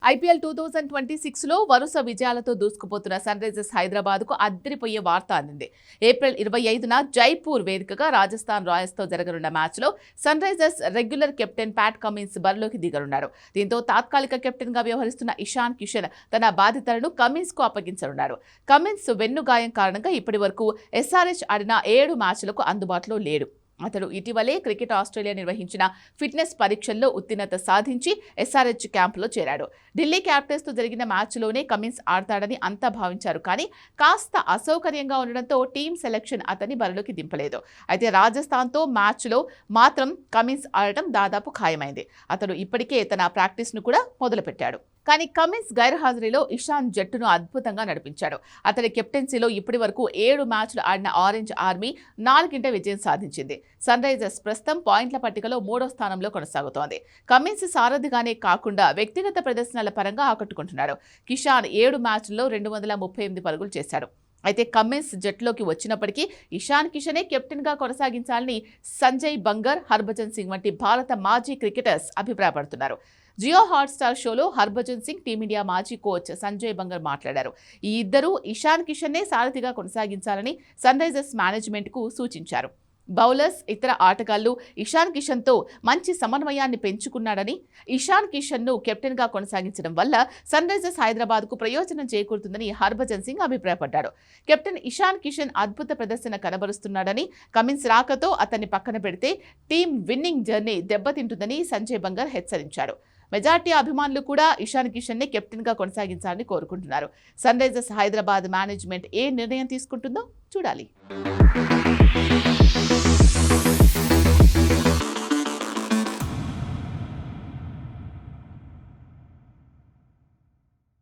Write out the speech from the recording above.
IPL 2026లో వరుస విజయాలతో దూసుకుపోతున్న sun Risers హైదరాబాద్కు అదిరిపోయే వార్త అందింది. ఏప్రిల్ 25న జైపూర్ వేదికగా రాజస్థాన్ రాయల్స్తో జరగనున్న మ్యాచ్లో Sunrisers regular captain Pat Cummins బరిలోకి దిగనున్నారు. దీంతో తాత్కాలిక కెప్టెన్గా వ్యవహరిస్తున్న ఇషాన్ కిషన్ తన బాధ్యతలను కమిన్స్కు అప్పగించనున్నారు. కమిన్స్ వెన్ను గాయం కారణంగా ఇప్పటి వరకు ఎస్ఆర్హెచ్ ఆడిన 7 మ్యాచ్లకు అందుబాటులో లేడు. అతడు ఇటీవలే క్రికెట్ ఆస్ట్రేలియా నిర్వహించిన ఫిట్నెస్ పరీక్షల్లో ఉత్తీర్ణత సాధించి ఎస్ఆర్హెచ్ క్యాంపులో చేరాడు. ఢిల్లీ క్యాపిటల్స్తో జరిగిన మ్యాచ్లోనే కమిన్స్ ఆడతాడని అంతా భావించారు. కానీ కాస్త అసౌకర్యంగా ఉండడంతో టీం సెలెక్షన్ అతన్ని బరిలోకి దింపలేదు. అయితే రాజస్థాన్తో మ్యాచ్లో మాత్రం కమిన్స్ ఆడటం దాదాపు ఖాయమైంది. అతడు ఇప్పటికే తన ప్రాక్టీస్ను కూడా మొదలుపెట్టాడు. కానీ కమిన్స్ గైర్హాజరీలో ఇషాన్ జట్టును అద్భుతంగా నడిపించాడు. అతడి కెప్టెన్సీలో ఇప్పటి వరకు 7 మ్యాచ్లు ఆడిన ఆరెంజ్ ఆర్మీ 4 విజయం సాధించింది. సన్ రైజర్స్ ప్రస్తుతం పాయింట్ల పట్టికలో 3వ స్థానంలో కొనసాగుతోంది. కమిన్స్ సారథిగానే కాకుండా వ్యక్తిగత ప్రదర్శనల పరంగా ఆకట్టుకుంటున్నాడు. కిషాన్ 7 మ్యాచ్ల్లో 238 పరుగులు చేశాడు. అయితే కమిన్స్ జట్టులోకి వచ్చినప్పటికీ ఇషాన్ కిషనే కెప్టెన్గా కొనసాగించాలని సంజయ్ బంగర్, హర్భజన్ సింగ్ వంటి భారత మాజీ క్రికెటర్స్ అభిప్రాయపడుతున్నారు. జియో హాట్స్టార్ షోలో హర్భజన్ సింగ్, టీమిండియా మాజీ కోచ్ సంజయ్ బంగర్ మాట్లాడారు. ఈ ఇద్దరూ ఇషాన్ కిషన్నే సారథిగా కొనసాగించాలని సన్ రైజర్స్ మేనేజ్మెంట్కు సూచించారు. బౌలర్స్, ఇతర ఆటగాళ్లు ఇషాన్ కిషన్తో మంచి సమన్వయాన్ని పెంచుకున్నాడని, ఇషాన్ కిషన్ను కెప్టెన్గా కొనసాగించడం వల్ల సన్ రైజర్స్ హైదరాబాద్కు ప్రయోజనం చేకూరుతుందని హర్భజన్ సింగ్ అభిప్రాయపడ్డాడు. కెప్టెన్ ఇషాన్ కిషన్ అద్భుత ప్రదర్శన కనబరుస్తున్నాడని, కమిన్స్ రాకతో అతన్ని పక్కన పెడితే టీం విన్నింగ్ జర్నీ దెబ్బతింటుందని సంజయ్ బంగర్ హెచ్చరించాడు. మెజార్టీ అభిమానులు కూడా ఇషాన్ కిషన్నే కెప్టెన్గా కొనసాగించాలని కోరుకుంటున్నారు. సన్ రైజర్స్ హైదరాబాద్ మేనేజ్మెంట్ ఏ నిర్ణయం తీసుకుంటుందో చూడాలి.